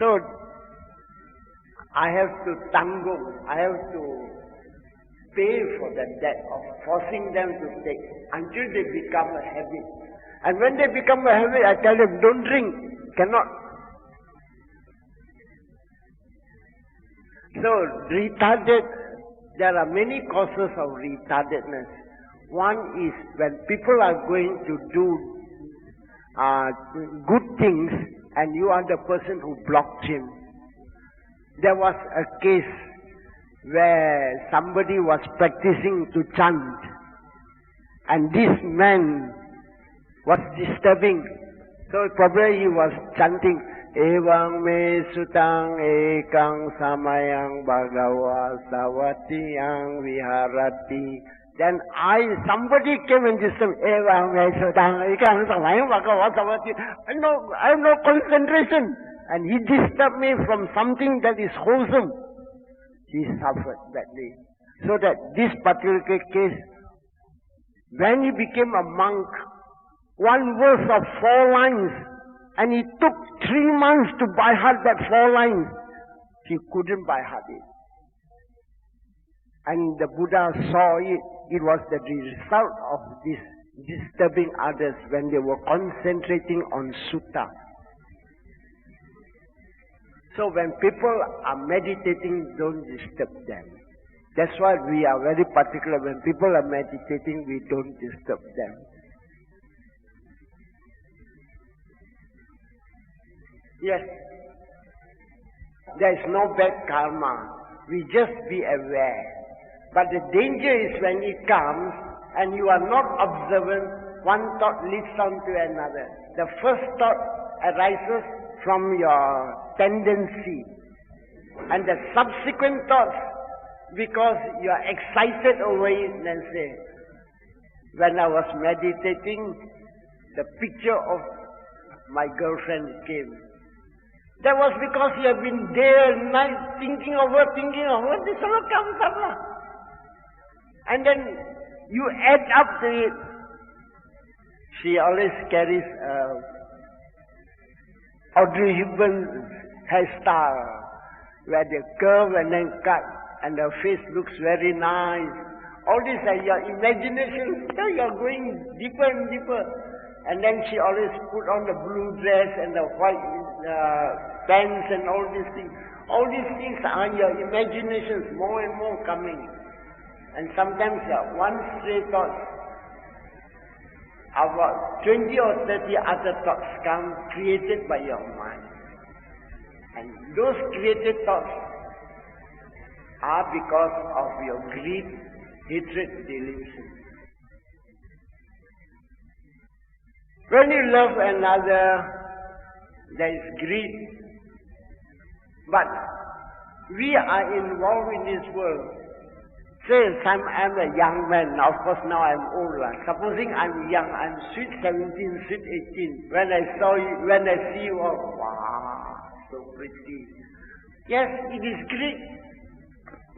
So I have to I have to pay for the debt of forcing them to take until they become a habit. And when they become a habit, I tell them, don't drink, cannot. So retarded, there are many causes of retardedness. One is when people are going to do good things and you are the person who blocked him. There was a case where somebody was practicing to chant and this man was disturbing. So probably he was chanting, Evang me sutang ekang samayang bhagava savatiyang viharati. Then somebody came and disturbed, Evang me sutang ekang samayang bhagava savatiyang. I have no concentration. And he disturbed me from something that is wholesome. He suffered badly. So that this particular case, when he became a monk, one verse of 4 lines, and he took 3 months to by heart that 4 lines, he couldn't by heart it. And the Buddha saw it. It was the result of this disturbing others when they were concentrating on sutta. So when people are meditating, don't disturb them. That's why we are very particular. When people are meditating, we don't disturb them. Yes, there is no bad karma. We just be aware. But the danger is when it comes and you are not observant, one thought leads on to another. The first thought arises from your tendency, and the subsequent thoughts, because you are excited over it, then say, when I was meditating, the picture of my girlfriend came. That was because you have been day and night thinking of her, this all comes up. And then you add up to it. She always carries Audrey Hepburn hairstyle, where they curve and then cut, and her face looks very nice. All these are your imagination, so you are going deeper and deeper. And then she always put on the blue dress and the white pants and all these things. All these things are your imaginations, more and more coming. And sometimes one stray thought, about 20 or 30 other thoughts come created by your mind. And those created thoughts are because of your greed, hatred, delusion. When you love another, there is greed. But we are involved in this world. Say I'm a young man, of course now I'm old. Supposing I'm young, I'm sweet 17, sweet 18. When I see you, oh, wow, so pretty. Yes, it is great.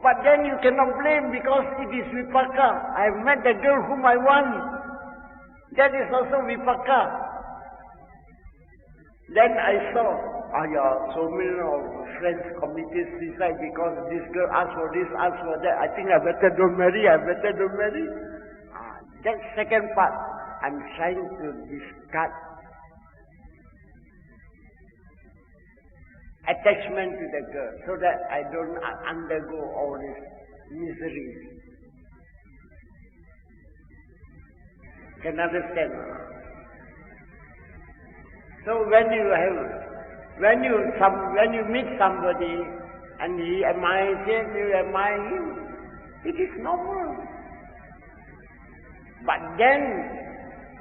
But then you cannot blame because it is vipaka. I've met the girl whom I want. That is also vipaka. Then I saw, so many of friends committed suicide because this girl asked for this, asked for that. I think I better don't marry, That second part, I'm trying to discard attachment to the girl so that I don't undergo all this misery. Can understand? So when you meet somebody and he admires you, you admire him, it is normal. But then,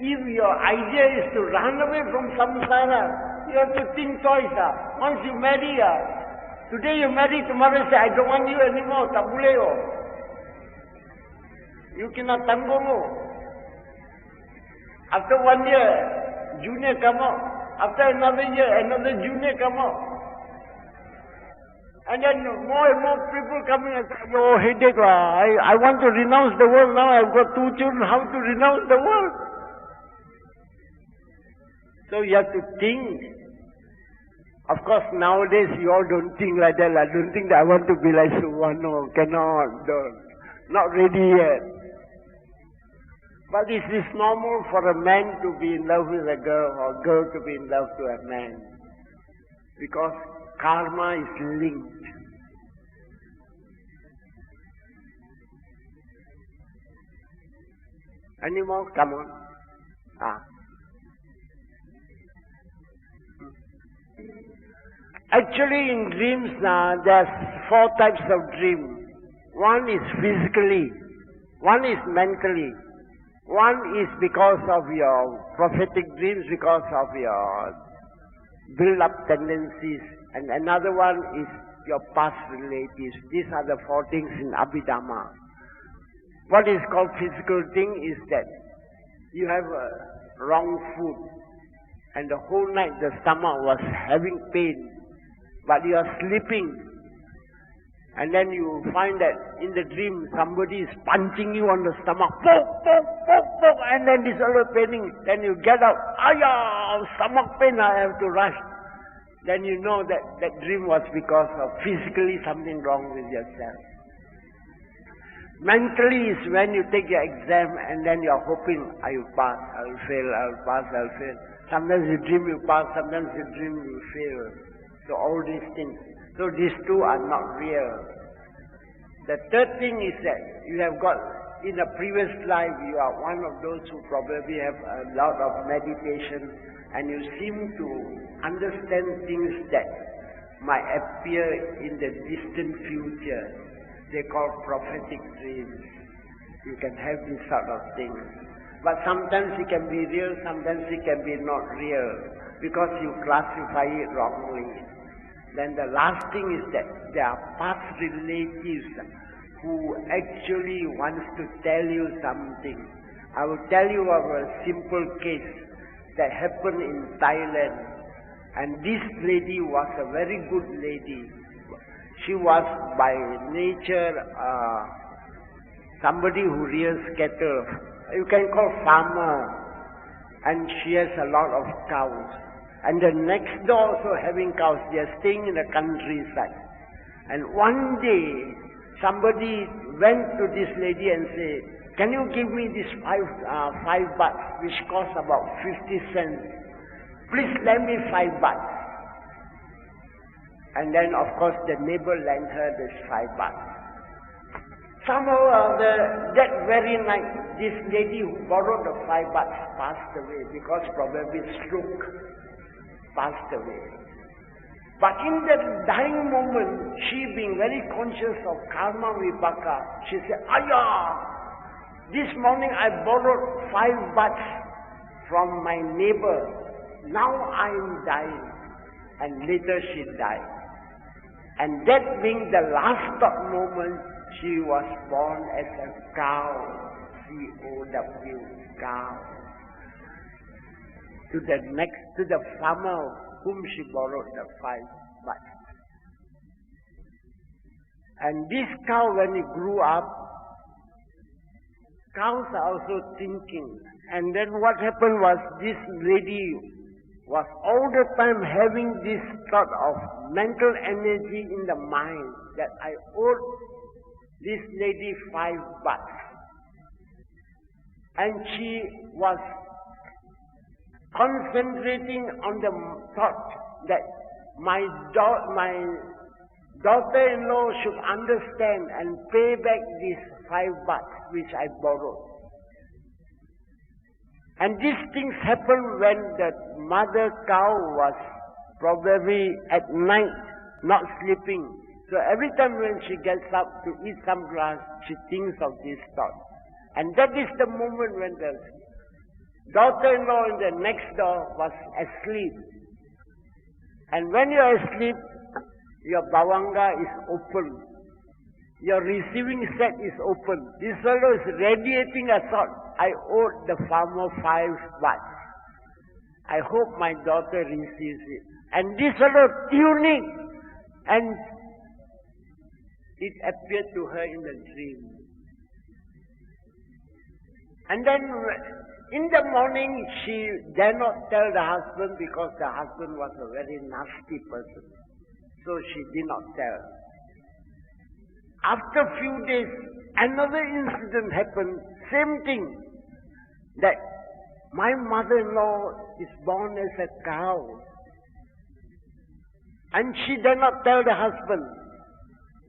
if your idea is to run away from samsara, you have to think twice. Once you marry, today you marry, tomorrow you say, I don't want you anymore, tak boleh. You cannot tanggung. After 1 year, junior come out. After another year, another junior come out. And then more and more people coming and say, oh, headache. I want to renounce the world now. I've got 2 children. How to renounce the world? So you have to think. Of course, nowadays you all don't think like that. I don't think that I want to be like Suwano. Cannot. Don't. Not ready yet. But it is normal for a man to be in love with a girl or a girl to be in love to a man. Because karma is linked. Any more? Come on. Actually, in dreams, there's 4 types of dream. One is physically, one is mentally, one is because of your prophetic dreams, because of your build-up tendencies, and another one is your past relatives. These are the 4 things in Abhidhamma. What is called physical thing is that you have wrong food, and the whole night the stomach was having pain, but you are sleeping, and then you find that in the dream somebody is punching you on the stomach, poke, poke, poke, poke, and then it's all paining. Then you get up, ayah, stomach pain, I have to rush. Then you know that that dream was because of physically something wrong with yourself. Mentally is when you take your exam and then you are hoping, I will pass, I will fail, I will pass, I will fail. Sometimes you dream you pass, sometimes you dream you fail. So all these things. So these 2 are not real. The third thing is that you have got, in a previous life, you are one of those who probably have a lot of meditation and you seem to understand things that might appear in the distant future. They call prophetic dreams. You can have this sort of thing. But sometimes it can be real, sometimes it can be not real, because you classify it wrongly. Then the last thing is that there are past relatives who actually wants to tell you something. I will tell you of a simple case that happened in Thailand. And this lady was a very good lady. She was by nature somebody who rears cattle. You can call farmer. And she has a lot of cows. And the next door also having cows. They are staying in the countryside. And one day, somebody went to this lady and said, can you give me this 5 bahts, which cost about 50 cents? Please lend me 5 bahts. And then, of course, the neighbor lent her this 5 bahts. Somehow, that very night, this lady who borrowed the 5 bahts passed away because probably stroke passed away. But in that dying moment, she being very conscious of karma vipaka, she said, ayah, this morning I borrowed 5 bahts from my neighbor. Now I am dying. And later she died. And that being the last moment, she was born as a cow, C-O-W, cow, to the farmer whom she borrowed the 5 bahts. And this cow, when it grew up, cows are also thinking. And then what happened was this lady was all the time having this sort of mental energy in the mind that I owed this lady 5 bahts. And she was concentrating on the thought that my daughter-in-law should understand and pay back these 5 bahts which I borrowed. And these things happened when the mother cow was probably at night, not sleeping. So every time when she gets up to eat some grass, she thinks of this thought. And that is the moment when the daughter-in-law in the next door was asleep. And when you are asleep, your bhavanga is open. Your receiving set is open. This fellow is radiating a thought. I owed the farmer 5 bahts. I hope my daughter receives it. And this fellow tuning, and it appeared to her in a dream. And then In the morning, she dare not tell the husband because the husband was a very nasty person. So she did not tell. After a few days, another incident happened, same thing, that my mother-in-law is born as a cow. And she did not tell the husband.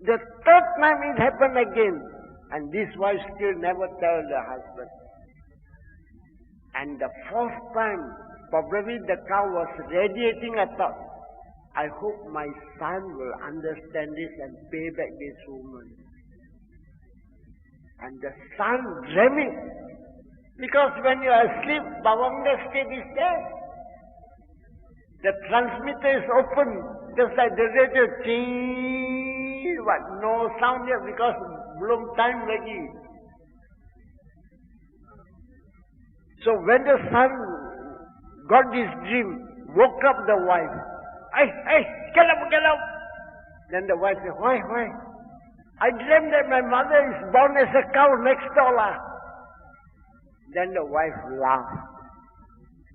The third time it happened again, and this wife still never tell the husband. And the fourth time, probably the cow was radiating a thought, I hope my son will understand this and pay back this woman. And the son dreaming, because when you are asleep, Bhavanga state is there. The transmitter is open, just like the radio, but no sound yet because belum time lagi. So when the son got this dream, woke up the wife. Hey, get up. Then the wife said, why? I dreamed that my mother is born as a cow next door. Then the wife laughed.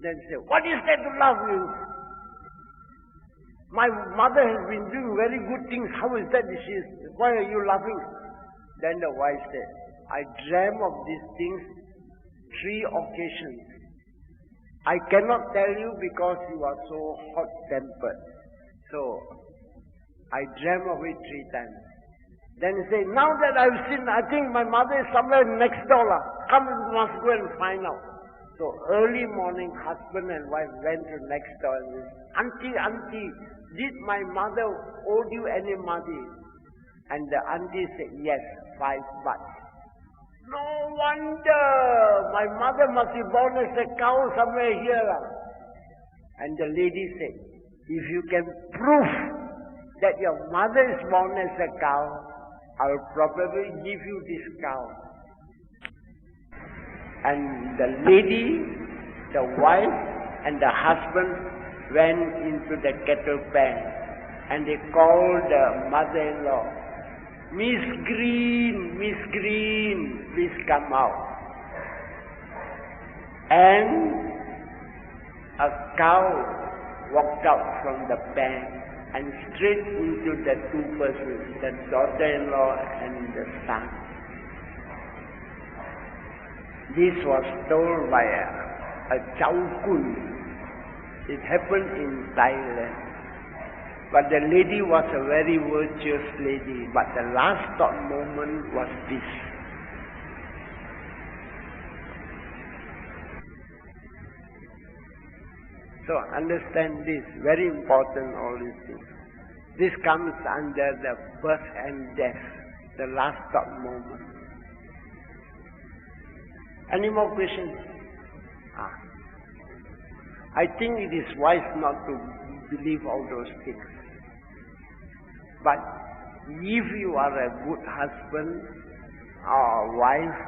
Then said, what is there to laugh with? My mother has been doing very good things. How is that? Why are you laughing? Then the wife said, I dreamt of these things 3 occasions. I cannot tell you because you are so hot-tempered. So, I dreamt of it 3 times. Then he said, now that I've seen, I think my mother is somewhere next door. Come, we must go and find out. So, early morning, husband and wife went to next door and said, Auntie, did my mother owe you any money? And the auntie said, yes, 5 bucks. No wonder, my mother must be born as a cow somewhere here. And the lady said, if you can prove that your mother is born as a cow, I will probably give you this cow. And the lady, the wife, and the husband went into the cattle pen, and they called the mother-in-law, Miss Green, please come out. And a cow walked out from the pen and straight into the 2 persons, the daughter-in-law and the son. This was told by a Chaukun. It happened in Thailand. But the lady was a very virtuous lady. But the last thought moment was this. So understand this. Very important, all these things. This comes under the birth and death. The last thought moment. Any more questions? I think it is wise not to believe all those things. But if you are a good husband or wife,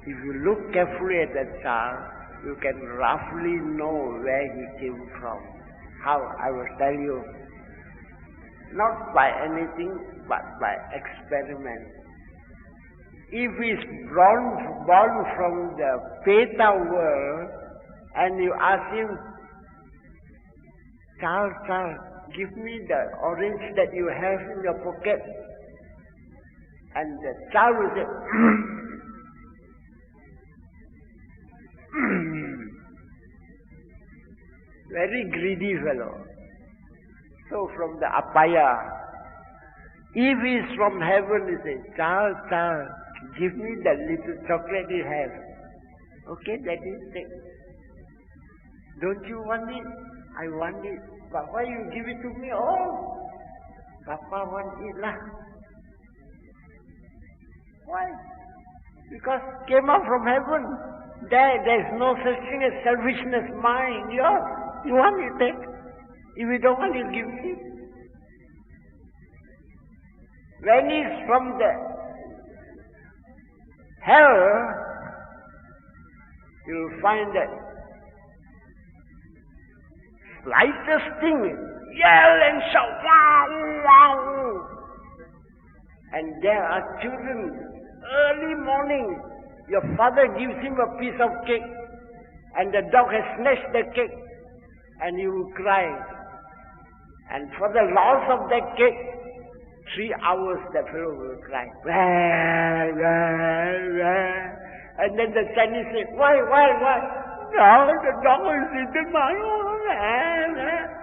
if you look carefully at the child, you can roughly know where he came from. How? I will tell you. Not by anything, but by experiment. If he is born from the Peta world, and you ask him, child, give me the orange that you have in your pocket. And the child will say, very greedy fellow. So from the apaya, if he is from heaven, he says, child, give me the little chocolate you have. Okay, daddy, take. Don't you want it? I want it. But why you give it to me? Oh, Papa want it lah. Why? Because came up from heaven. There's no such thing as selfishness, mine, yours. You want it, take. If you don't want it, give me. When he's from the hell, you'll find that slightest thing, yell and shout, wow. And there are children, early morning, your father gives him a piece of cake. and the dog has snatched the cake, and he will cry. And for the loss of that cake, 3 hours that fellow will cry. And then the Chinese say, why? No, the dog is eaten my own.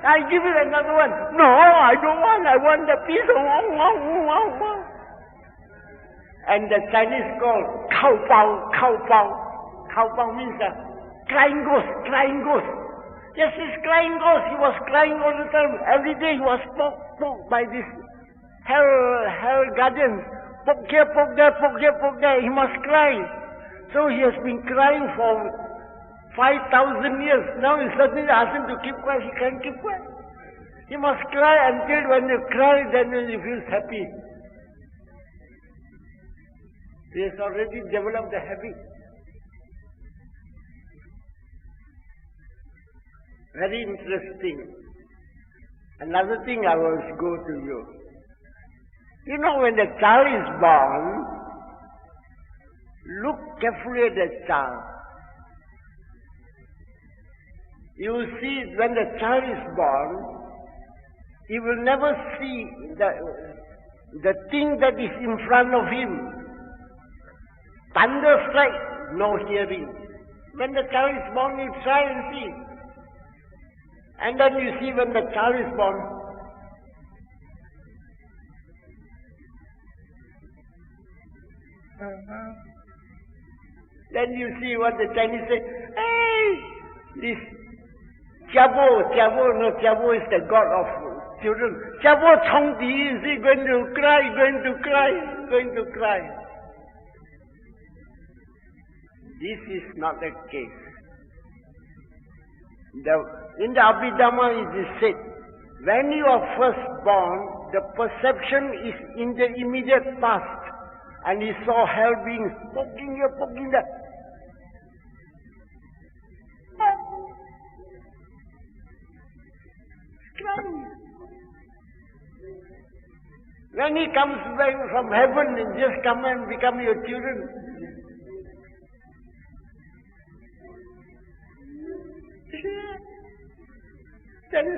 I give it another one. No, I don't want. I want the piece of And the Chinese call cow pao. Cow pao means crying ghost. Yes, he's crying ghost. He was crying all the time. Every day he was poked by this hell guardians. Poke here, poke there. He must cry. So he has been crying for 5,000 years. Now he suddenly asks him to keep quiet. He can't keep quiet. He must cry until when you cry, then he feels happy. He has already developed the habit. Very interesting. Another thing I will go to you. You know, when the child is born, look carefully at the child. You will see when the child is born, he will never see the thing that is in front of him. Thunder strike, no hearing. When the child is born, you try and see. And then you see when the child is born, then you see what the Chinese say, hey, this Jiabo is the god of children. Jiabo Chongdi, is he going to cry? This is not the case. In the Abhidhamma it is said, when you are first born, the perception is in the immediate past, and he saw hell beings poking here, poking there. When he comes back from heaven and just come and become your children, then,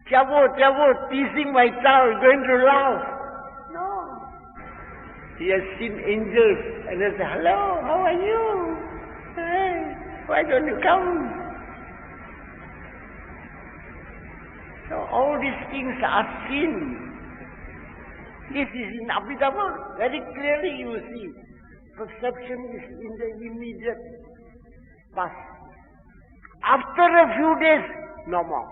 Jiabo, teasing my child, going to laugh. No. He has seen angels and they say, hello, how are you? Hey, why don't you come? So all these things are seen. This is in Abhidhamma. Very clearly you see. Perception is in the immediate past. After a few days, no more.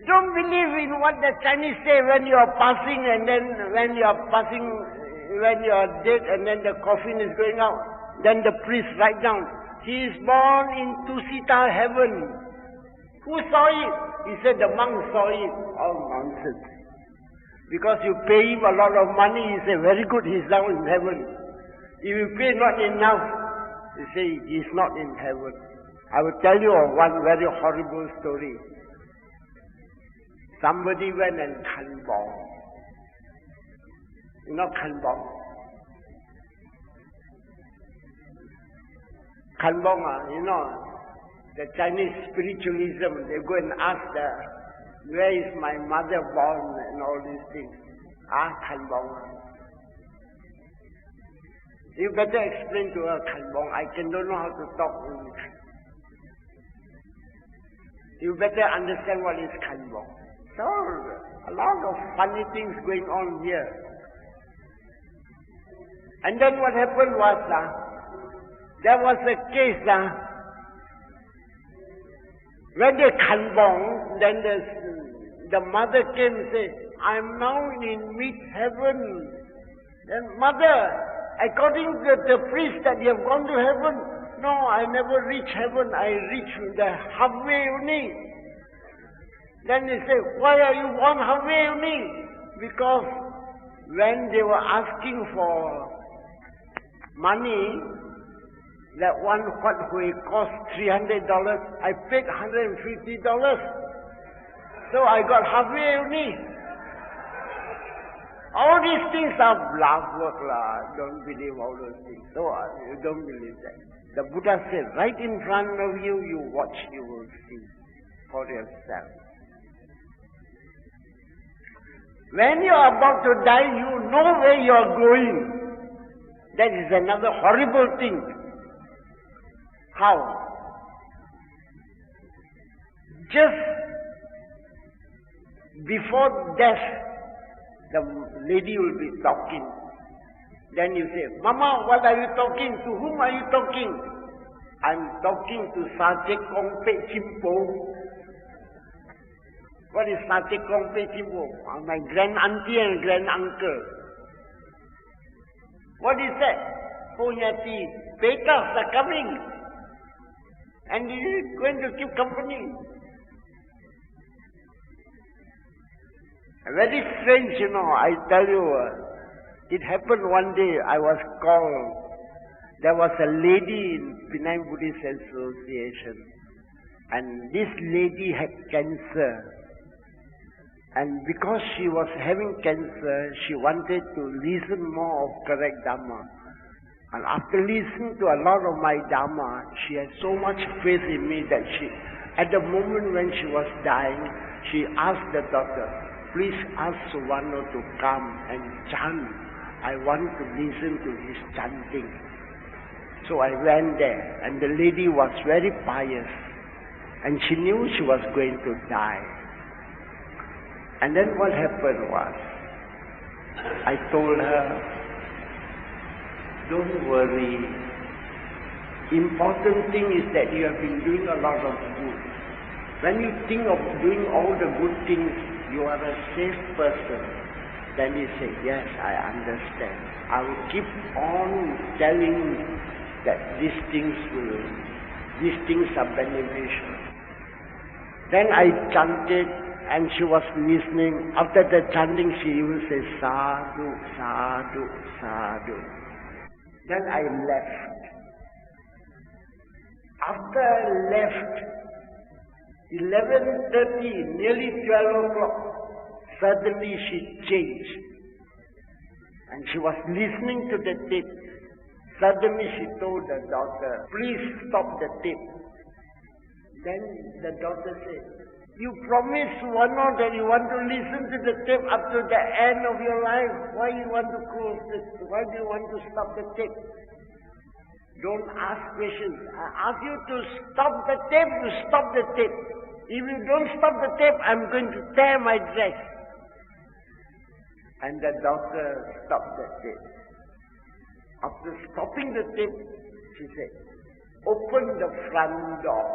Don't believe in what the Chinese say when you are passing and then when you are dead and then the coffin is going out. Then the priest write down, he is born in Tusita heaven. Who saw it? He said the monk saw it. All nonsense. Because you pay him a lot of money, he say, very good, he is now in heaven. If you pay not enough, you say, he is not in heaven. I will tell you one very horrible story. Somebody went and kanbong. You know kanbong? Kanbong, you know, the Chinese spiritualism, they go and ask where is my mother born and all these things. Kanbong. You better explain to her kanbong. I don't know how to talk English. You better understand what is kanbong. So, a lot of funny things going on here. And then what happened was, there was a case, when they kanbong, then the mother came and said, I am now in mid-heaven. Then mother, according to the priest that you have gone to heaven, no, I never reach heaven, I reach the halfway only. Then they say, why are you born halfway only? Because when they were asking for money, that one what will cost $300, I paid $150. So I got halfway only. All these things are bluff work, don't believe all those things. So you don't believe that. The Buddha said, right in front of you, you watch, you will see for yourself. When you are about to die, you know where you are going. That is another horrible thing. How? Just before death, the lady will be talking. Then you say, Mama, what are you talking? To whom are you talking? I'm talking to Sache Kongpe Chimpo. What is Sache Kongpe Chimpo? My grand auntie and grand uncle. What is that? Punyati, Petas are coming. And he is going to keep company. Very strange, I tell you. It happened one day, I was called. There was a lady in Penang Buddhist Association. And this lady had cancer. And because she was having cancer, she wanted to listen more of correct Dhamma. And after listening to a lot of my Dhamma, she had so much faith in me that at the moment when she was dying, she asked the doctor, please ask Suvarno to come and chant. I want to listen to his chanting. So I went there, and the lady was very pious. And she knew she was going to die. And then what happened was, I told her, don't worry. Important thing is that you have been doing a lot of good. When you think of doing all the good things, you are a safe person. Then he said, yes, I understand. I will keep on telling that these things are beneficial. Then I chanted and she was listening. After the chanting, she even said, sadhu, sadhu, sadhu. Then I left. After I left, 11:30, nearly 12 o'clock, suddenly she changed. And she was listening to the tape. Suddenly she told the daughter, please stop the tape. Then the daughter said, you promised Suvarno that you want to listen to the tape up to the end of your life. Why you want to close this? Why do you want to stop the tape? Don't ask questions. I ask you to stop the tape, you stop the tape. If you don't stop the tape, I'm going to tear my dress. And the daughter stopped the tape. After stopping the tape, she said, open the front door.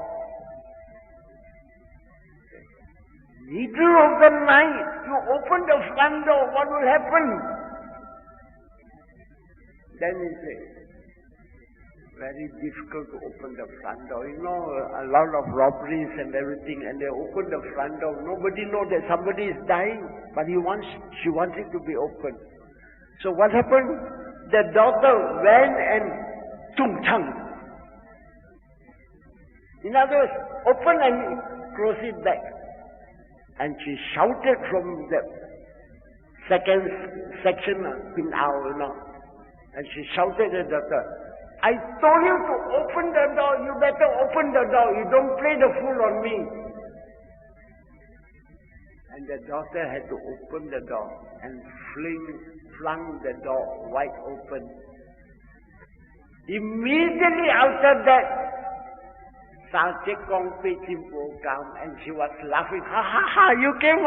Middle of the night, you open the front door, what will happen? Then he said, very difficult to open the front door. A lot of robberies and everything, and they open the front door. Nobody knows that somebody is dying, but she wants it to be open. So what happened? The daughter went and tung-chang. In other words, open and close it back. And she shouted from the second section, and she shouted at the daughter, I told you to open the door, you better open the door, you don't play the fool on me. And the daughter had to open the door and flung the door wide open. Immediately after that, Sache Kongpe Chimpo came and she was laughing. Ha ha ha, you came,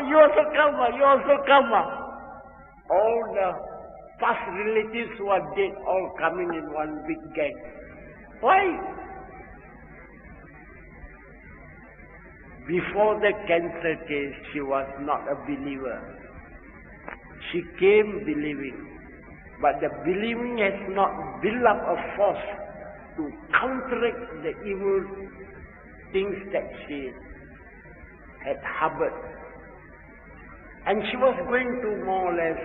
you also come, you also come. All the past relatives who are dead, all coming in one big gang. Why? Before the cancer case, she was not a believer. She came believing. But the believing has not built up a force to counteract the evil things that she had harbored. And she was going to more or less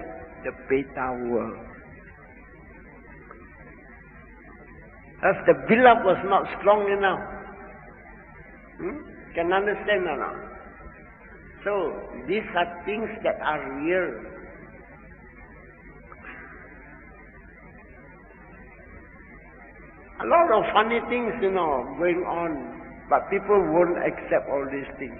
the beta world. As the build-up was not strong enough. Can understand or not? So, these are things that are real. A lot of funny things, going on, but people won't accept all these things.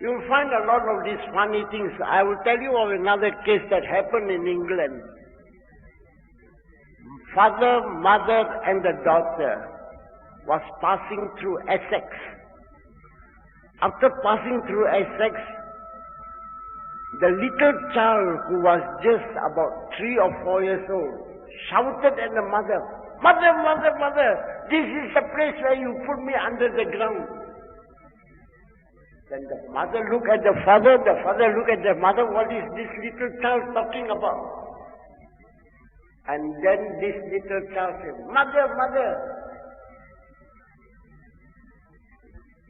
You'll find a lot of these funny things. I will tell you of another case that happened in England. Father, mother and the daughter was passing through Essex. After passing through Essex, the little child who was just about 3 or 4 years old shouted at the mother, "Mother, mother, mother, this is the place where you put me under the ground." Then the mother looked at the father looked at the mother, what is this little child talking about? And then this little child said, "Mother, mother,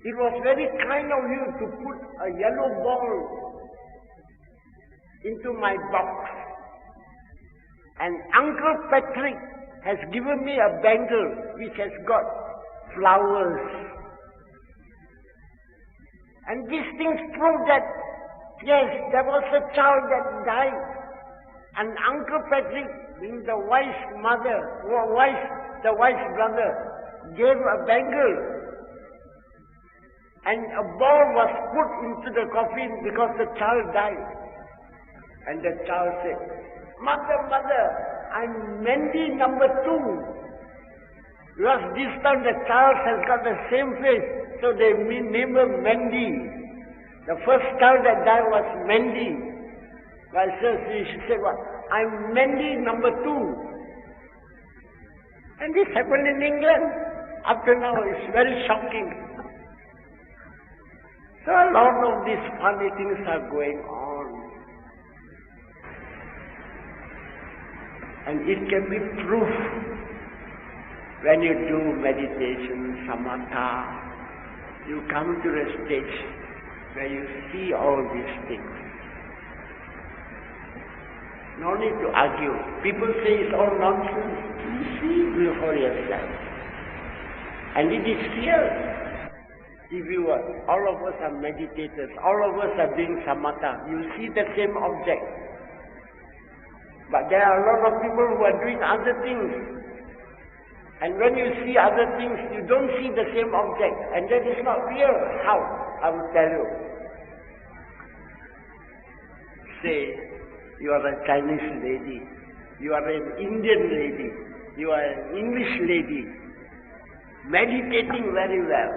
it was very kind of you to put a yellow ball into my box. And Uncle Patrick has given me a bangle which has got flowers. And these things prove that, yes, there was a child that died. And Uncle Patrick, being the wise brother, gave a bangle. And a ball was put into the coffin because the child died." And the child said, "Mother, mother, I'm Mandy number 2. Because this time the child has got the same face, so they named her Mandy. The first child that died was Mandy. But so she said, "What? I'm Mandy number 2. And this happened in England. Up to now, it's very shocking. So a lot of these funny things are going on. And it can be proof when you do meditation, samatha, you come to a stage where you see all these things. No need to argue. People say it's all nonsense. You see for yourself. And it is real. If you are, all of us are meditators, all of us are doing samatha, you see the same object. But there are a lot of people who are doing other things. And when you see other things, you don't see the same object. And that is not real. How? I will tell you. Say, you are a Chinese lady. You are an Indian lady. You are an English lady. Meditating very well.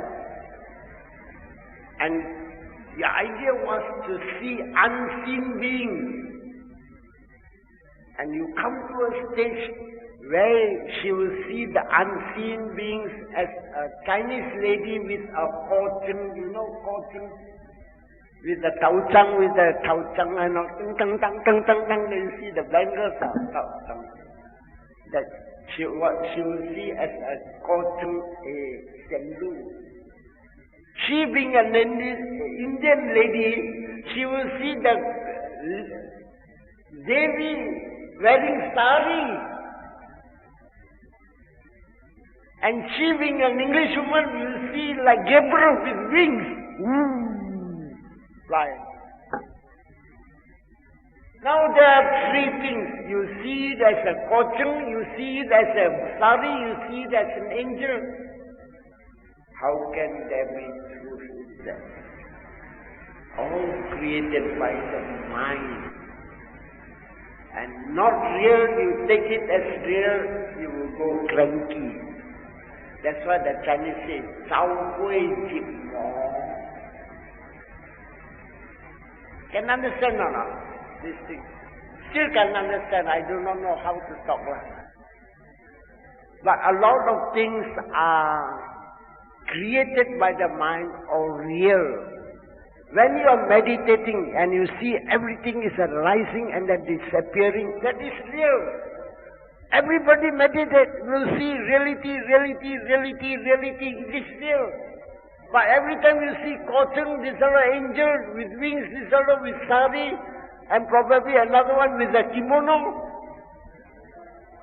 And the idea was to see unseen beings. And you come to a stage where she will see the unseen beings as a Chinese lady with a fortune, fortune, with the tauchang, and then you see the bangles of tauchang. That she will see as a fortune, a sendu. She being an Indian lady, she will see the Devi wearing sari. And she being an English woman, you see like Gabriel with wings. Flying. Now there are 3 things. You see it as a kochung, you see it as a sari, you see it as an angel. How can there be truth in that? All created by the mind. And not real, you take it as real, you will go cranky. That's why the Chinese say, "Cao Hui Jip Mo." Can understand or not? This thing. Still can understand, I do not know how to talk. But a lot of things are created by the mind or real. When you are meditating and you see everything is arising and then disappearing, that is real. Everybody meditate will see reality, it is real. But every time you see Kochung, this other angel with wings, this other with sari, and probably another one with a kimono,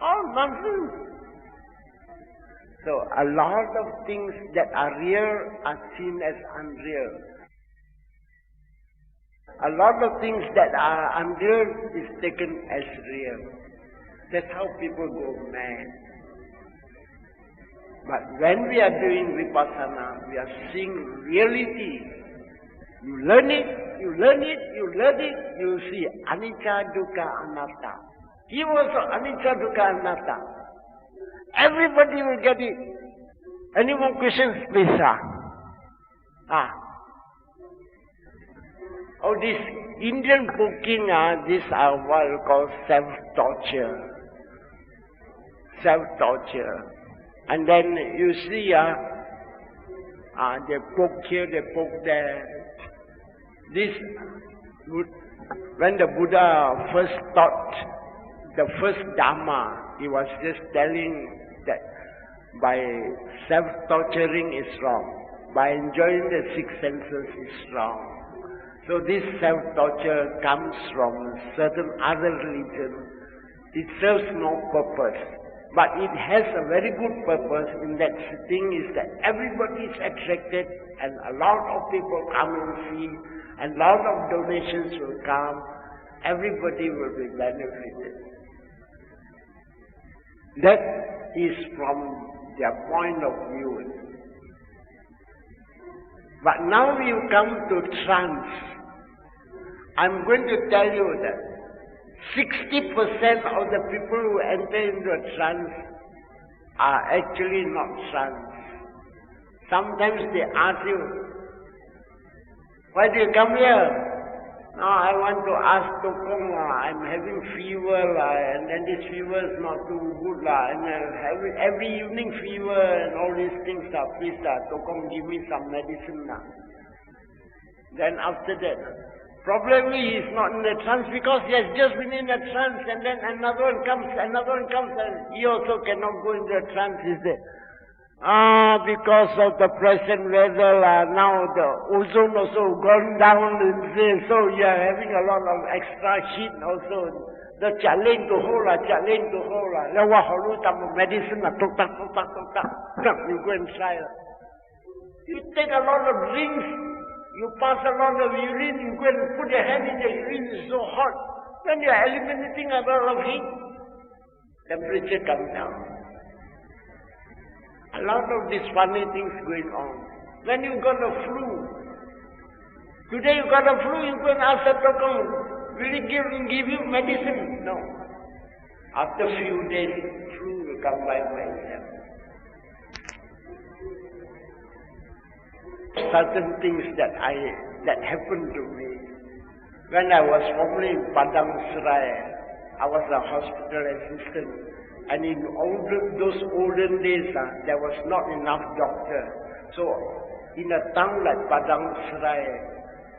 all nonsense. So a lot of things that are real are seen as unreal. a lot of things that are unreal is taken as real. That's how people go mad. But when we are doing vipassana, we are seeing reality. You learn it, you learn it, you learn it, you see anicca, dukkha, anatta. Here also anicca, dukkha, anatta. Everybody will get it. Any more questions, please, sir? Oh, this Indian cooking, these are what we call self-torture. Self-torture. And then you see, they poke here, they poke there. This, when the Buddha first taught the first Dharma, he was just telling that by self-torturing is wrong. By enjoying the six senses is wrong. So this self-torture comes from certain other religion. It serves no purpose. But it has a very good purpose in that thing is that everybody is attracted and a lot of people come and see and a lot of donations will come. Everybody will be benefited. That is from their point of view. But now you come to trance. I'm going to tell you that 60% of the people who enter into a trance are actually not trance. Sometimes they ask you, why do you come here? No, I want to ask Tokong, I'm having fever, and then this fever is not too good, and every evening fever and all these things, please, Tokong, give me some medicine. Then after that, probably he is not in the trance because he has just been in a trance, and then another one comes, and he also cannot go into a trance, is there? Because of the present weather, now the ozone also gone down, so you are having a lot of extra heat also. The challenge to hold, then what medicine, you go and try. You take a lot of drinks, you pass a lot of urine, you go and put your hand in the urine, it's so hot. When you are eliminating a lot of heat, temperature comes down. A lot of these funny things going on. When you got a flu, today you got a flu, you go and ask the doctor, will he give you medicine? No. After a few days, flu will come by itself. Certain things that happened to me. When I was formerly in Padang Serai, I was a hospital assistant. And in those olden days, there was not enough doctors. So, in a town like Padang Serai,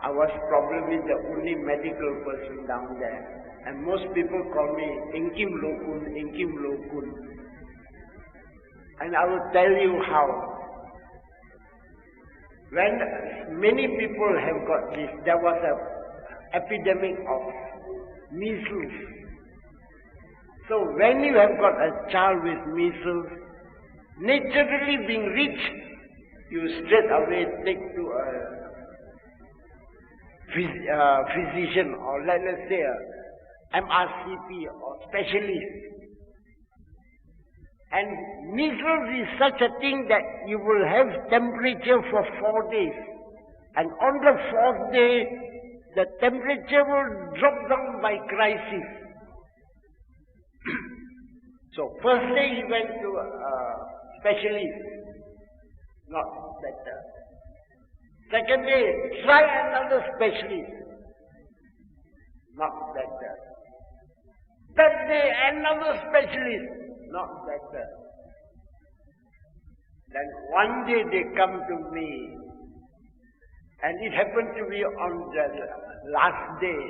I was probably the only medical person down there. And most people call me Inkim Lokun. And I will tell you how. When many people have got this, there was an epidemic of measles. So when you have got a child with measles, naturally being rich, you straight away take to a physician or let us say a MRCP or specialist. And measles is such a thing that you will have temperature for 4 days. And on the 4th day, the temperature will drop down by crisis. So first day he went to a specialist, not better. Second day, try another specialist, not better. Third day, another specialist, not better. Then one day they come to me, and it happened to be on the last day.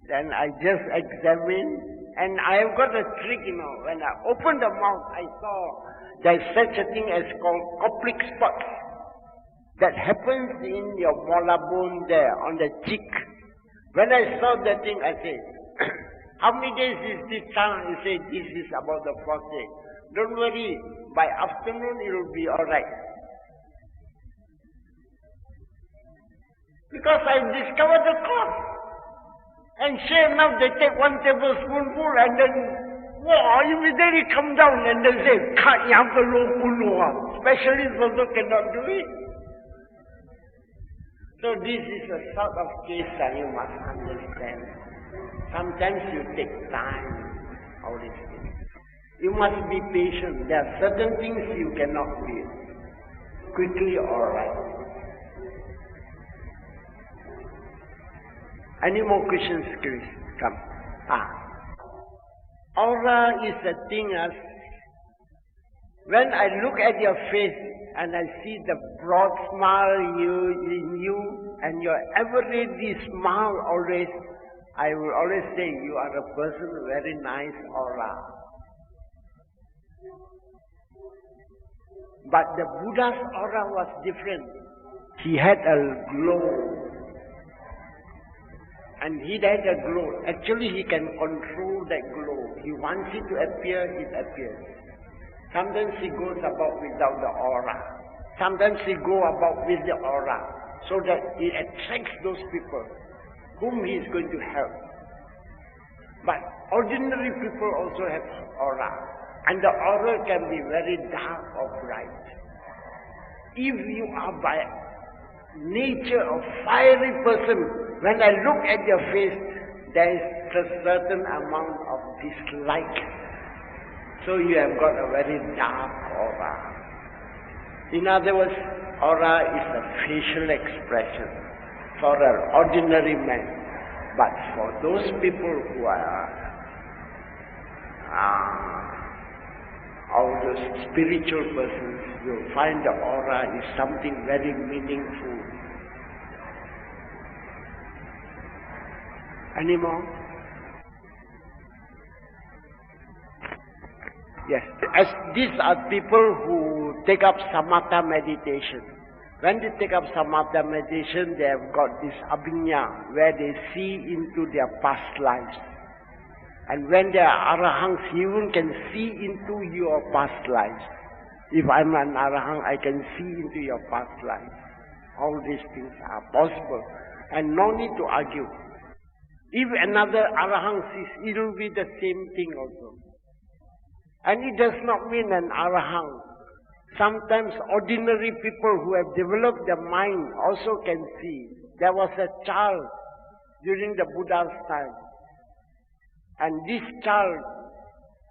Then I just examined. And I have got a trick, when I opened the mouth, I saw there's such a thing as called coplic spots that happens in your molar bone there on the cheek. When I saw that thing, I said, how many days is this time? He said, this is about the 4th day. Don't worry, by afternoon it will be alright. Because I discovered the cause. And sure enough, they take 1 tablespoonful and then, wow, immediately come down and they say, specialists also cannot do it. So this is a sort of case that you must understand. Sometimes you take time, all these things. You must be patient. There are certain things you cannot do quickly or right. Any more questions, Chris? Come. Aura is a thing as when I look at your face and I see the broad smile in you and your everyday smile always, I will always say you are a person with very nice aura. But the Buddha's aura was different. He had a glow. And he had a glow. Actually, he can control that glow. He wants it to appear, it appears. Sometimes he goes about without the aura. Sometimes he goes about with the aura. So that it attracts those people whom he is going to help. But ordinary people also have aura. And the aura can be very dark or bright. If you are by nature a fiery person, when I look at your face, there is a certain amount of dislike. So you have got a very dark aura. In other words, aura is a facial expression for an ordinary man. But for those people who are all those spiritual persons, you'll find the aura is something very meaningful. Any more? Yes. As these are people who take up samatha meditation. When they take up samatha meditation, they have got this abhinya, where they see into their past lives. And when they are arahants, he even can see into your past lives. If I'm an arahant, I can see into your past lives. All these things are possible. And no need to argue. If another arahant sees, it will be the same thing also. And it does not mean an arahant. Sometimes ordinary people who have developed their mind also can see. There was a child during the Buddha's time. And this child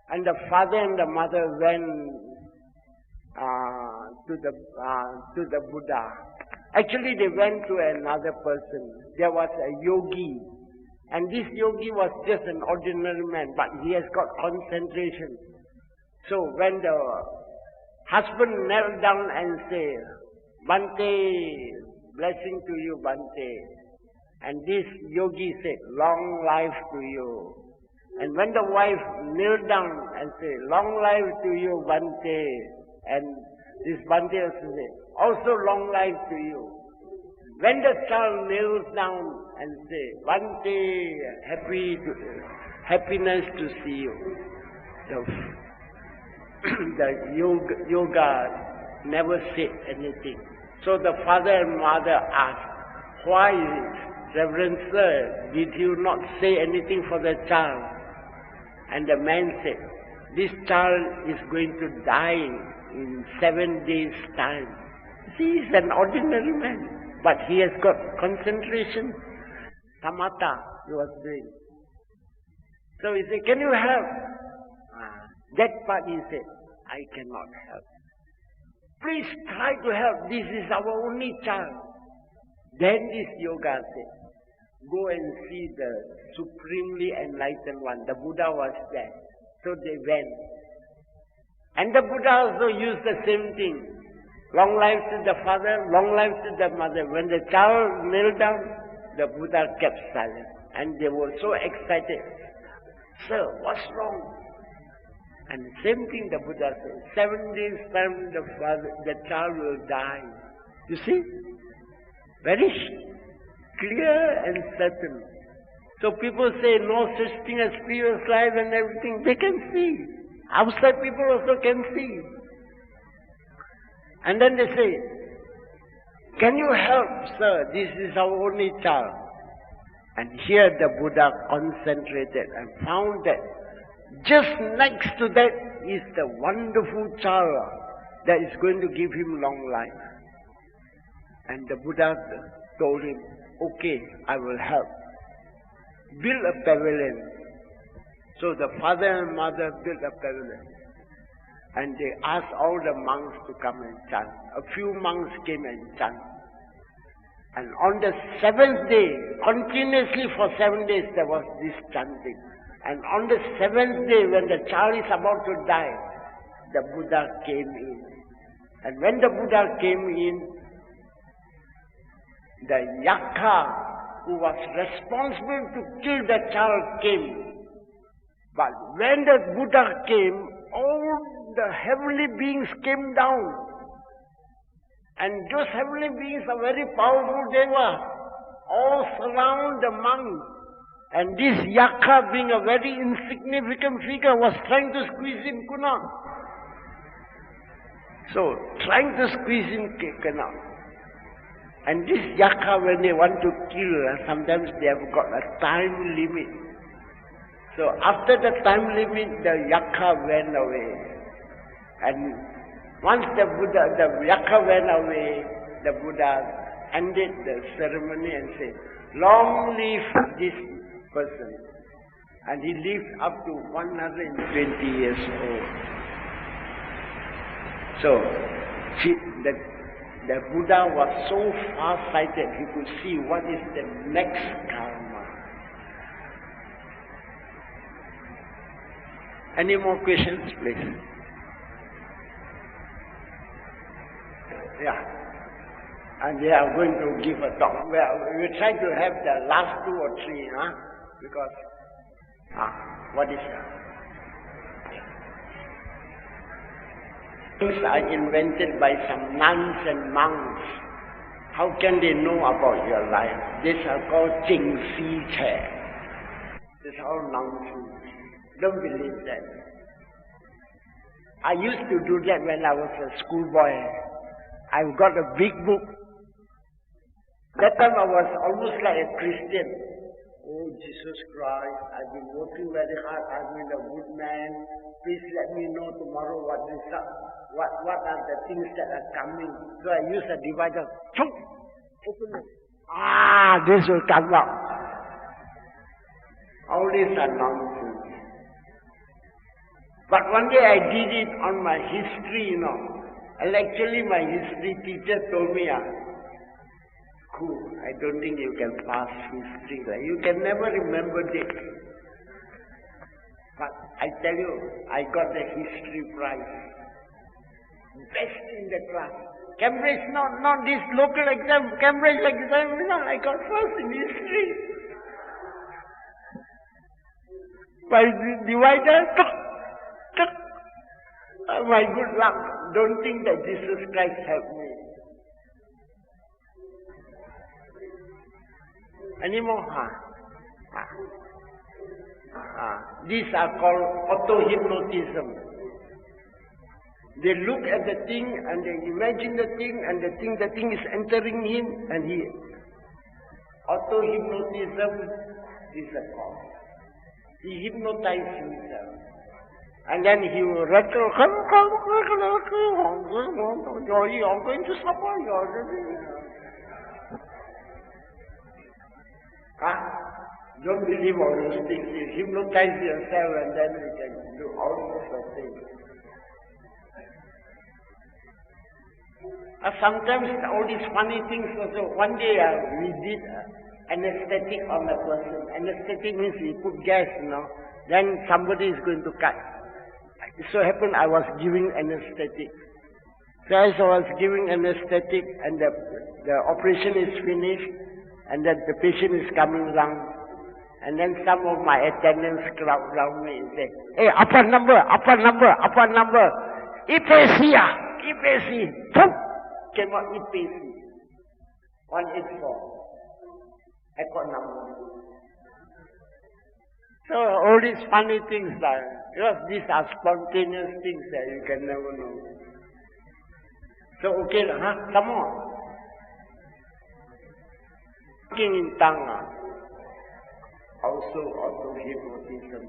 and the father and the mother went to the Buddha. Actually, they went to another person. There was a yogi. And this yogi was just an ordinary man, but he has got concentration. So when the husband knelt down and said, Bhante, blessing to you, Bhante. And this yogi said, long life to you. And when the wife knelt down and said, long life to you, Bhante. And this Bhante also said, also long life to you. When the child kneels down and says, Bhante, happiness to see you. The yoga never said anything. So the father and mother asked, why, Reverend Sir, did you not say anything for the child? And the man said, this child is going to die in 7 days' time. He is an ordinary man, but he has got concentration. Samatha he was doing. So he said, can you help? That part he said, I cannot help. Please try to help. This is our only child. Then this yoga said, go and see the supremely enlightened one. The Buddha was there. So they went. And the Buddha also used the same thing. Long life to the father, long life to the mother. When the child knelt down, the Buddha kept silent. And they were so excited. Sir, what's wrong? And the same thing the Buddha said, 7 days time the child will die. You see? Very clear and certain. So people say no such thing as previous life and everything. They can see. Outside people also can see. And then they say, Can you help, sir? This is our only child. And here the Buddha concentrated and found that just next to that is the wonderful child that is going to give him long life. And the Buddha told him, okay, I will help. Build a pavilion. So the father and mother built a pavilion. And they asked all the monks to come and chant. A few monks came and chanted. And on the 7th day, continuously for 7 days, there was this chanting. And on the 7th day, when the child is about to die, the Buddha came in. And when the Buddha came in, the yakka who was responsible to kill the child came. But when the Buddha came, all the heavenly beings came down. And those heavenly beings are very powerful devas. All surround the monk. And this yakka, being a very insignificant figure, was trying to squeeze him, could not. So, trying to squeeze him, could not. And this yakka, when they want to kill, sometimes they have got a time limit. So after the time limit, the yakka went away. And once the yakka went away, the Buddha ended the ceremony and said, long live this person. And he lived up to 120 years old. So, the Buddha was so far-sighted, he could see what is the next karma. Any more questions, please? Yeah. And they are going to give a talk. Well, we try to have the last 2 or 3, because, what is that? Things are invented by some nuns and monks. How can they know about your life? These are called Jing Si Che. This is all nonsense. Don't believe that. I used to do that when I was a schoolboy. I've got a big book. That time I was almost like a Christian. Oh, Jesus Christ, I've been working very hard. I've been a good man. Please let me know tomorrow what are the things that are coming. So I use a divider. Chunk! Open it. This will come out. All these are nonsense. But one day I did it on my history, And actually my history teacher told me, cool, I don't think you can pass history. You can never remember dates. But I tell you, I got the history prize. Best in the class. Cambridge, not this local exam, Cambridge exam, I got first in history. By divider, my good luck. Don't think that Jesus Christ helped me. Any more? These are called auto-hypnotism. They look at the thing and they imagine the thing and the thing is entering him and he... Auto-hypnotism is a cause. He hypnotizes himself. And then he will rattle, you're going to suffer, Don't believe all those things. You hypnotize yourself and then you can do all sorts of things. Sometimes all these funny things also. One day we did anesthetic on a person. Anesthetic means we put gas, then somebody is going to cut. It so happened I was giving anesthetic. So as I was giving anesthetic and the operation is finished and then the patient is coming around and then some of my attendants crowd around me and say, hey, upper number, EPC, boom, came out EPC, 184, echo number. So all these funny things because these are spontaneous things that you can never know. So okay, come on. in tongue, also auto-hypnotism.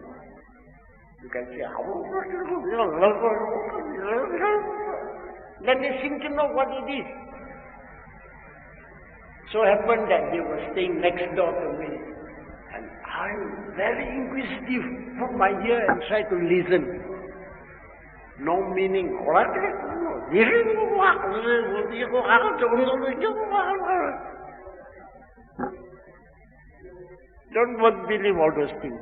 You can say, then they seem to know what it is. So happened that they were staying next door to me. And I'm very inquisitive, put my ear and try to listen. No meaning. Don't believe all those things.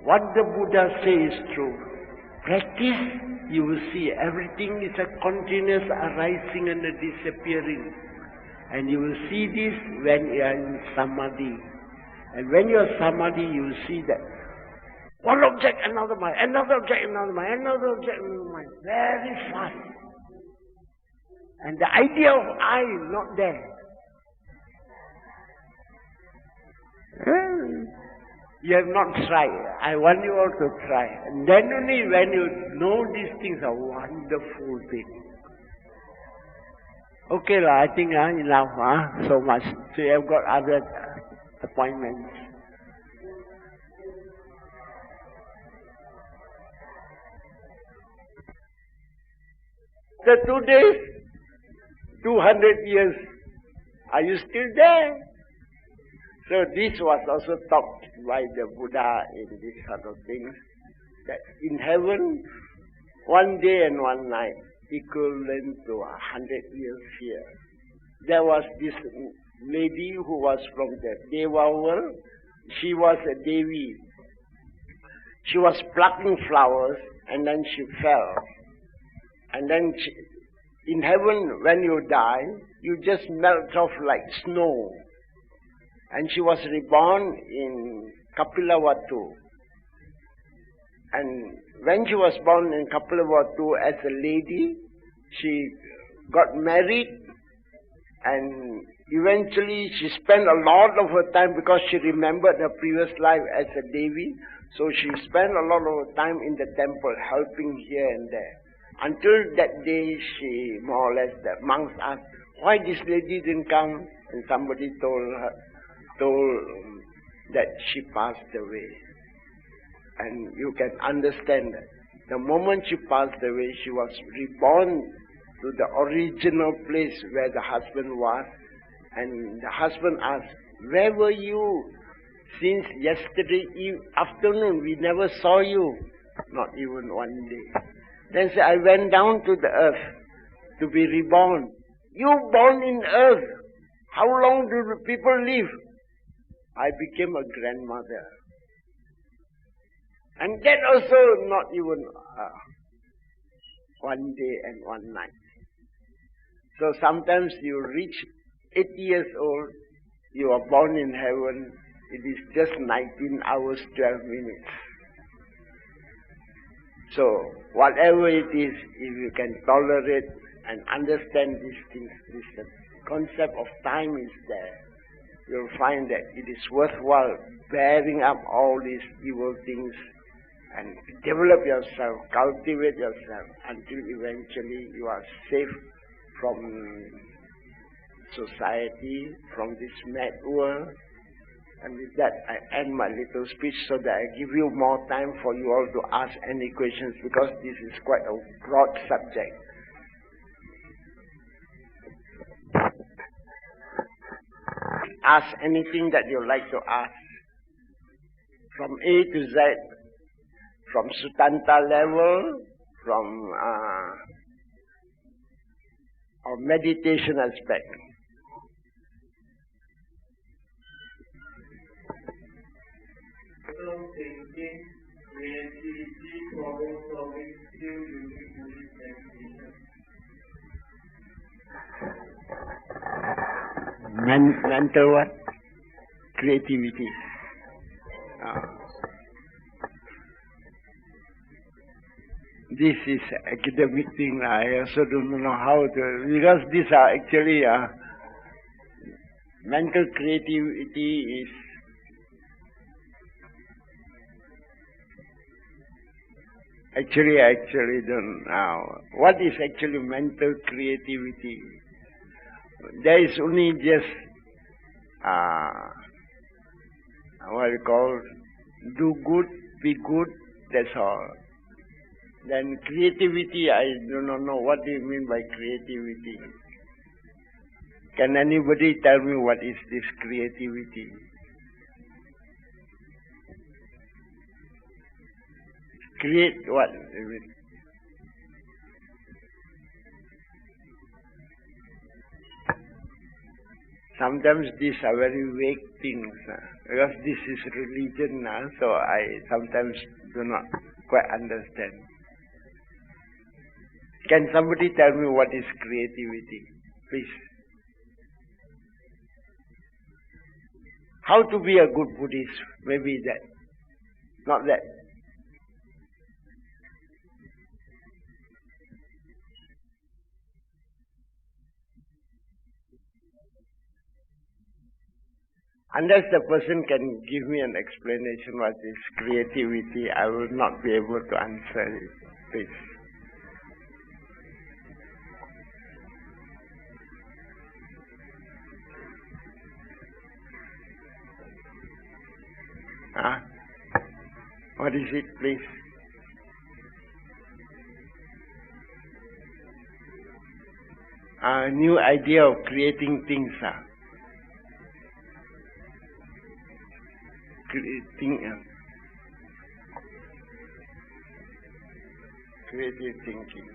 What the Buddha says is true. Practice, you will see everything is a continuous arising and a disappearing. And you will see this when you are in samadhi. And when you are samadhi, you will see that one object, another mind, another object, another mind, another object, another mind, very fast. And the idea of I is not there. You have not tried. I want you all to try. And then only when you know these things are wonderful things. Okay, I think enough, so much. So you have got other appointments. So 2 days, 200 years, are you still there? So this was also taught by the Buddha in this sort of things, that in heaven, 1 day and 1 night, equivalent to 100 years here. There was this lady who was from the Deva world. She was a Devi. She was plucking flowers and then she fell. And then in heaven, when you die, you just melt off like snow. And she was reborn in Kapilavatthu. And when she was born in Kapilavatthu as a lady, she got married, and eventually she spent a lot of her time, because she remembered her previous life as a Devi, so she spent a lot of her time in the temple helping here and there. Until that day, she more or less, the monks asked, why this lady didn't come? And somebody told that she passed away. And you can understand that. The moment she passed away, she was reborn to the original place where the husband was. And the husband asked, where were you since yesterday afternoon? We never saw you. Not even 1 day. Then said, I went down to the earth to be reborn. You born in earth. How long do the people live? I became a grandmother. And that also not even 1 day and 1 night. So sometimes you reach 80 years old, you are born in heaven, it is just 19 hours, 12 minutes. So whatever it is, if you can tolerate and understand these things, this concept of time is there, you'll find that it is worthwhile bearing up all these evil things and develop yourself, cultivate yourself until eventually you are safe from society, from this mad world. And with that, I end my little speech so that I give you more time for you all to ask any questions, because this is quite a broad subject. Ask anything that you like to ask. From A to Z. From Sutanta level, from our meditation aspect. Thinking, creativity, problem solving, skill using Buddhist meditation. Mental what? Creativity. This is academic thing. I also don't know how to, because these are actually mental creativity is actually don't know. What is actually mental creativity? There is only just what you call, do good, be good, that's all. Then creativity, I do not know what do you mean by creativity. Can anybody tell me what is this creativity? Create what? Sometimes these are very vague things, because this is religion, so I sometimes do not quite understand. Can somebody tell me what is creativity, please? How to be a good Buddhist? Maybe that. Not that. Unless the person can give me an explanation what is creativity, I will not be able to answer it, please. What is it, please? A new idea of creating things. Creative thinking.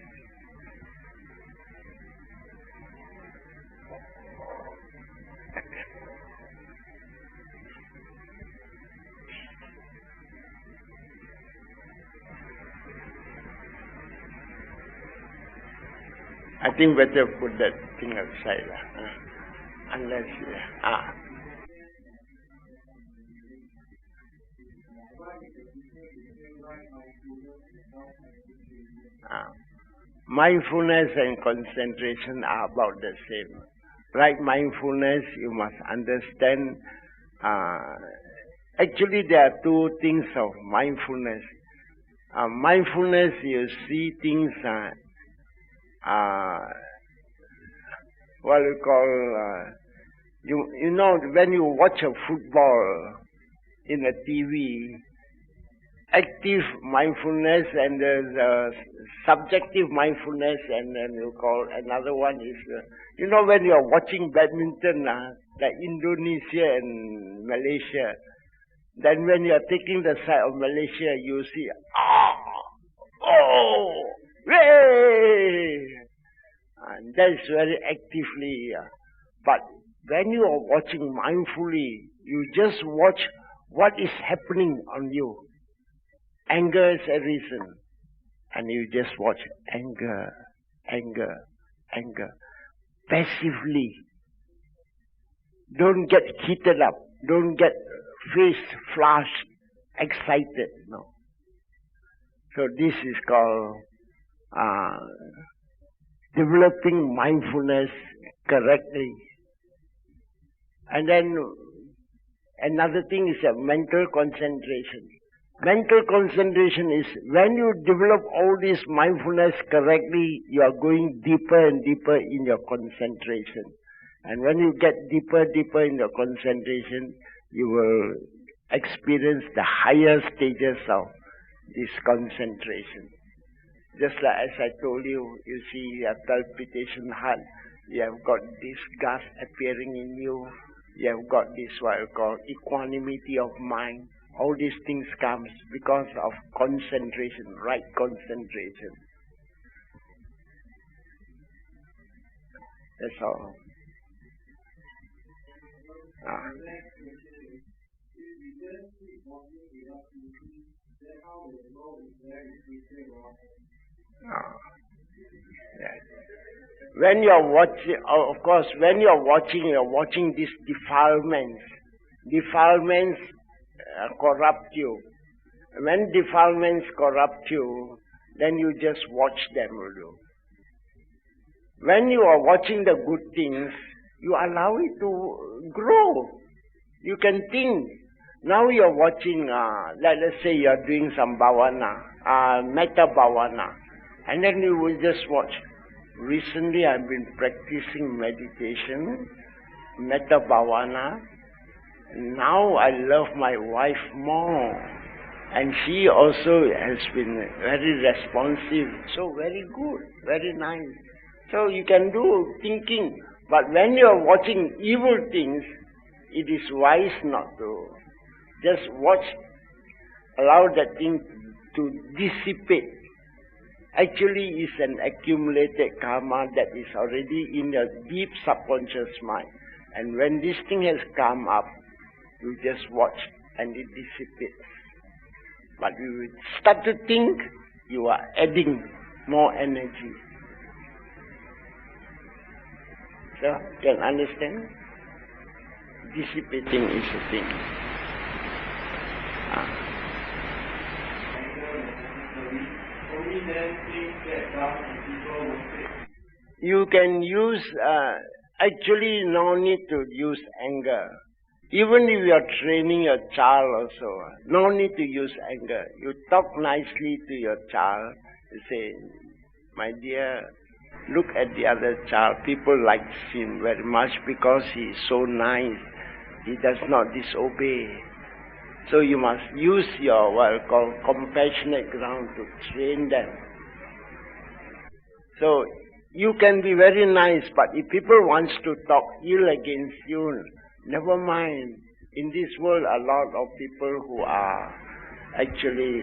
I think better put that thing aside, unless mindfulness and concentration are about the same. Right mindfulness, you must understand. Actually, there are two things of mindfulness. Mindfulness, you see things. What you call, you know, when you watch a football in a TV, active mindfulness and there's subjective mindfulness, and then you call another one is, you know, when you are watching badminton, like Indonesia and Malaysia, then when you are taking the side of Malaysia, you see, yay! And that is very actively. But when you are watching mindfully, you just watch what is happening on you. Anger is arisen, and you just watch anger, anger, anger. Passively. Don't get heated up. Don't get face flushed, excited. No. So this is called developing mindfulness correctly. And then another thing is mental concentration. Mental concentration is when you develop all this mindfulness correctly, you are going deeper and deeper in your concentration. And when you get deeper, deeper in your concentration, you will experience the higher stages of this concentration. Just like as I told you, you see you have palpitation heart, you have got this gas appearing in you, you have got this what you call equanimity of mind. All these things comes because of concentration, right concentration. That's all. When you are watching, of course, when you are watching these defilements. Defilements corrupt you. When defilements corrupt you, then you just watch them. When you are watching the good things, you allow it to grow. You can think. Now you are watching, let's say you are doing some bhavana, metta bhavana, and then you will just watch. Recently I have been practicing meditation, metta bhavana, now I love my wife more. And she also has been very responsive. So very good, very nice. So you can do thinking. But when you are watching evil things, it is wise not to. Just watch, allow that thing to dissipate. Actually, it's an accumulated karma that is already in your deep subconscious mind. And when this thing has come up, you just watch and it dissipates. But you start to think, you are adding more energy. So, can understand? Dissipating is a thing. You can use, actually no need to use anger. Even if you are training your child also, no need to use anger. You talk nicely to your child. You say, my dear, look at the other child. People like him very much because he is so nice. He does not disobey. So you must use your what I call compassionate ground to train them. So you can be very nice, but if people want to talk ill against you, never mind. In this world, a lot of people who are actually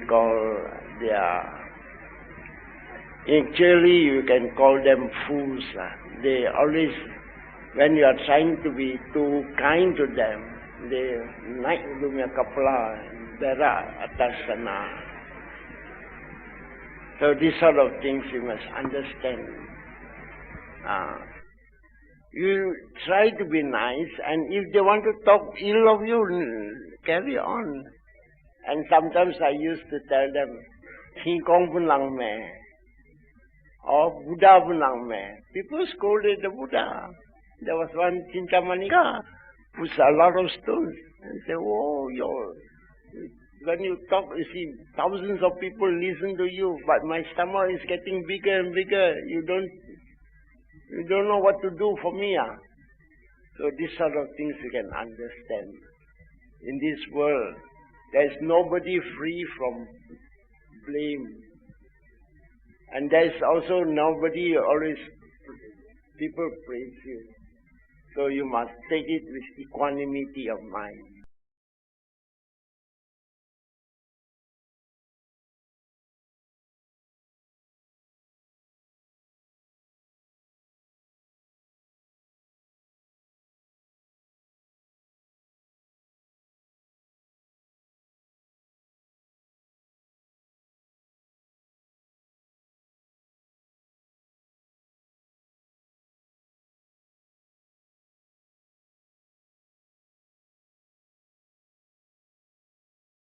actually you can call them fools. They always, when you are trying to be too kind to them, they naik dunia kapala, berak atas sana. So these sort of things you must understand. You try to be nice, and if they want to talk ill of you, carry on. And sometimes I used to tell them, Thi Kong pun lang me, or Buddha pun lang me. People scolded the Buddha. There was one Chintamani with a lot of stones. And say, oh, when you talk, you see, thousands of people listen to you, but my stomach is getting bigger and bigger. You don't know what to do for me. So these sort of things you can understand. In this world, there is nobody free from blame. And there is also nobody always, people praise you. So you must take it with equanimity of mind.